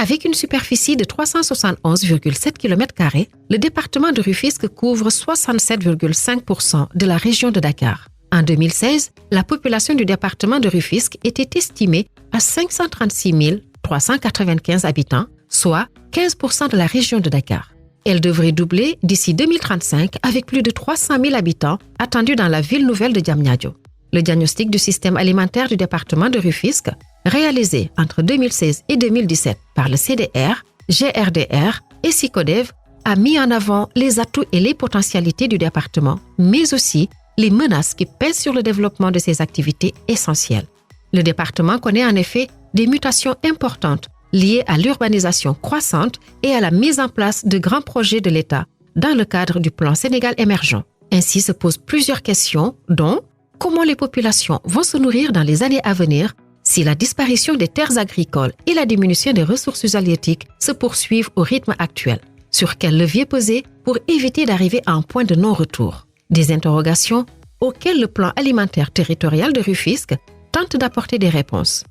Avec une superficie de 371,7 km², le département de Rufisque couvre 67,5% de la région de Dakar. En 2016, la population du département de Rufisque était estimée à 536 395 habitants, soit 15% de la région de Dakar. Elle devrait doubler d'ici 2035 avec plus de 300 000 habitants attendus dans la ville nouvelle de Diamniadio. Le diagnostic du système alimentaire du département de Rufisque, réalisé entre 2016 et 2017 par le CDR, GRDR et SICODEV, a mis en avant les atouts et les potentialités du département, mais aussi les menaces qui pèsent sur le développement de ces activités essentielles. Le département connaît en effet des mutations importantes liées à l'urbanisation croissante et à la mise en place de grands projets de l'État dans le cadre du plan Sénégal émergent. Ainsi se posent plusieurs questions, dont comment les populations vont se nourrir dans les années à venir si la disparition des terres agricoles et la diminution des ressources halieutiques se poursuivent au rythme actuel. Sur quel levier peser pour éviter d'arriver à un point de non-retour? Des interrogations auxquelles le plan alimentaire territorial de Rufisque tente d'apporter des réponses.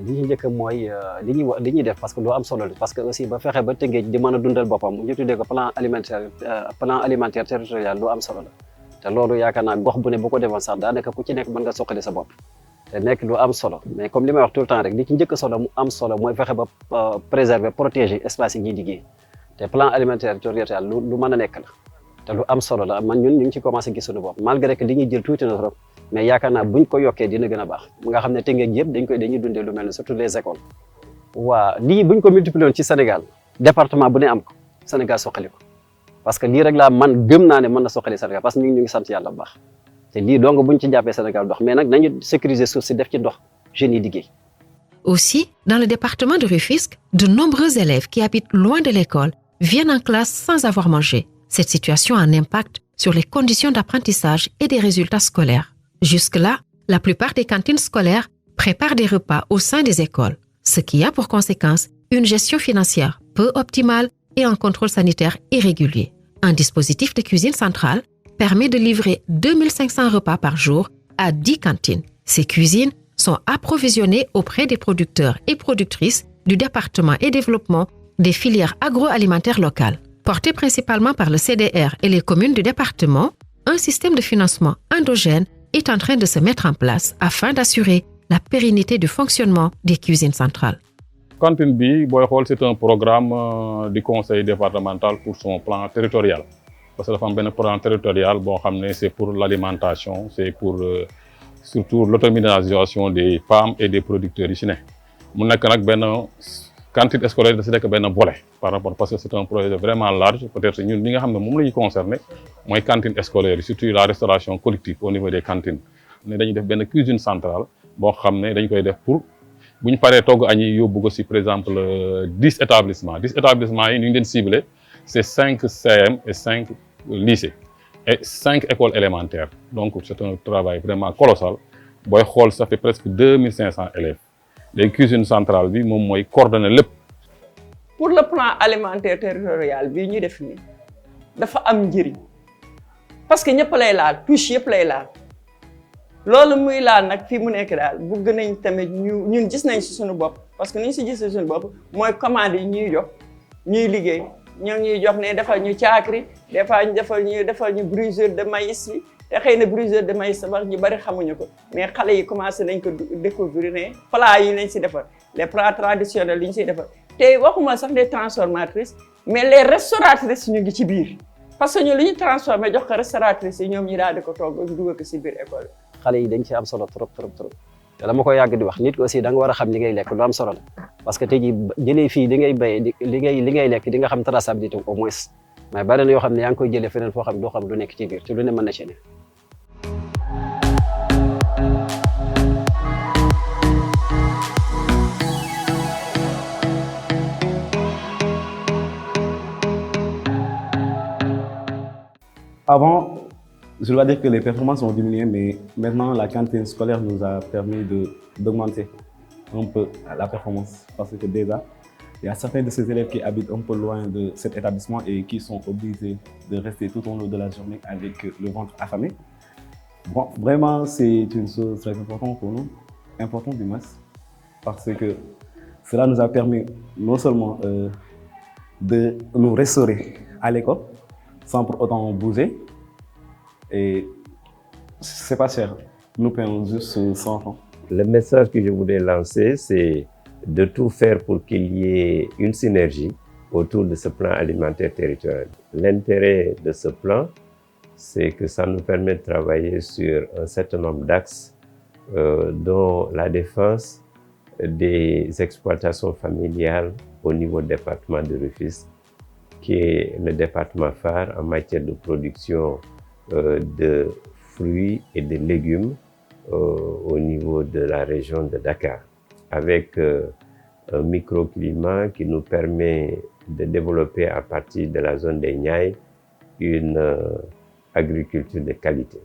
li ñu njëkk mooy li ñuy def parce que lu am solo la parce que aussi ba fexe ba Tëngéej di mën a dundal boppam ñu tuddee ko plan alimentaire territorial lu am solo la te loolu yaakaar naa gox bu ne bu ko defoon sax daanaka ku ci nekk mën nga soqali sa bopp te nekk lu am solo mais comme li may wax tout le temps rek li ci njëkk solo mu am solo mooy fexe ba préserver protéger espace yi ñuy liggéey te plan alimentaire territorial lu mën a nekk la te lu am solo la man ñun ñu ngi ci commencé gis suñu bopp malgré que li ñuy jël tuuti na trop mais yaakaar naa buñ ko yokkee dina gën a baax nga xam ne Tëngéej yëpp dañuy dundee lu mel ne surtout les écoles. waa lii buñ ko multiplier woon ci Sénégal département bu ne am ko Sénégal soqali ko parce que lii rek laa man gëm naa ne mën na soqali Sénégal parce que ñu ngi sant yàlla bu baax te lii donc buñ ci jàppee Sénégal dox mais nag nañu sécuriser suuf si def ci ndox jeunes yi liggéey. Aussi, dans le département de Rufisque, de nombreux élèves qui habitent loin de l'école viennent en classe sans avoir mangé. Cette situation a un impact sur les conditions d'apprentissage et des résultats scolaires. Jusque-là, la plupart des cantines scolaires préparent des repas au sein des écoles, ce qui a pour conséquence une gestion financière peu optimale et un contrôle sanitaire irrégulier. Un dispositif de cuisine centrale permet de livrer 2500 repas par jour à 10 cantines. Ces cuisines sont approvisionnées auprès des producteurs et productrices du département et développement des filières agroalimentaires locales. Porté principalement par le CDR et les communes du département, un système de financement endogène est en train de se mettre en place afin d'assurer la pérennité du fonctionnement des cuisines centrales. Cantine bi boy xol c'est un programme du conseil départemental pour son plan territorial parce que dafa am benn plan territorial boo xam ne c'est pour l'alimentation, c'est pour surtout l'autonomisation des femmes et des producteurs yi ci ne mu nekk nag benn cantine scolaire da si nekk benn volet par rapport parce que c'est un projet vraiment large peut-être ñun li nga xam ne moom la ñu concerné mooy cantine scolaire surtout la restauration collective au niveau des cantines ne dañuy def benn cuisine centrale boo xam ne dañ koy def pour bu ñu paree togg añi yóbbu ko si par exemple 10 établissements yi ñu ngi leen ciblé c'est 5 CM et 5 lycées et 5 écoles élémentaires donc c'est un travail vraiment colossal booy xool ça fait presque 2500 élèves les cuisines centrales bi moom mooy coordonner lépp. Pour le plan alimentaire territorial bii ñu def nii dafa am njëriñ parce que ñëpp lay laal touche yëpp lay laal loolu muy laal nag fii mu nekk daal bëgg nañ tamit ñun gis nañ si suñu bopp parce que ni ñu si gis suñu bopp mooy commande yi ñuy jox ñuy liggéey ñoo ñuy jox ne defal ñu caakri des fois ñu defal ñu briseur de maïs bi te xëy na briseur de maïs sax ñu bari xamuñu ko mais xale yi commencé nañ ko découvrir ne plat yi lañ si defar les plats traditionnels yi ñu siy defar te waxuma sax des transformatrices mais les restauratrices ñu ngi ci biir parce que ñu li ñu transformé jox ko restauratrices yi ñoom ñi daal di ko togg dugal ko si biir école bi. xale yi dañ ci am solo trop te dama ko yàgg di wax nit aussi da nga war a xam li ngay lekk lu am solo la parce que tey jii jëlee fii li ngay béyee li ngay lekk di nga xam traçabilité au moins mais bari na yoo xam ne yaa ngi koy jëlee feneen foo xam doo xam du nekk ci biir te lu ne mën na ci ne. Avant je dois dire que les performances ont diminué, mais maintenant la cantine scolaire nous a permis d'augmenter un peu la performance. Parce que déjà, il y a certains de ces élèves qui habitent un peu loin de cet établissement et qui sont obligés de rester tout au long de la journée avec le ventre affamé. Bon, vraiment, c'est une chose très importante pour nous, importante du moins, parce que cela nous a permis non seulement de nous restaurer à l'école, sans pour autant bouger, et c'est pas cher, nous payons juste 100 francs. Le message que je voulais lancer, c'est de tout faire pour qu'il y ait une synergie autour de ce plan alimentaire territorial. L'intérêt de ce plan, c'est que ça nous permet de travailler sur un certain nombre d'axes, dont la défense des exploitations familiales au niveau du département de Rufisque, qui est le département phare en matière de production de fruits et de légumes au niveau de la région de Dakar, avec un microclimat qui nous permet de développer à partir de la zone des Niayes une agriculture de qualité.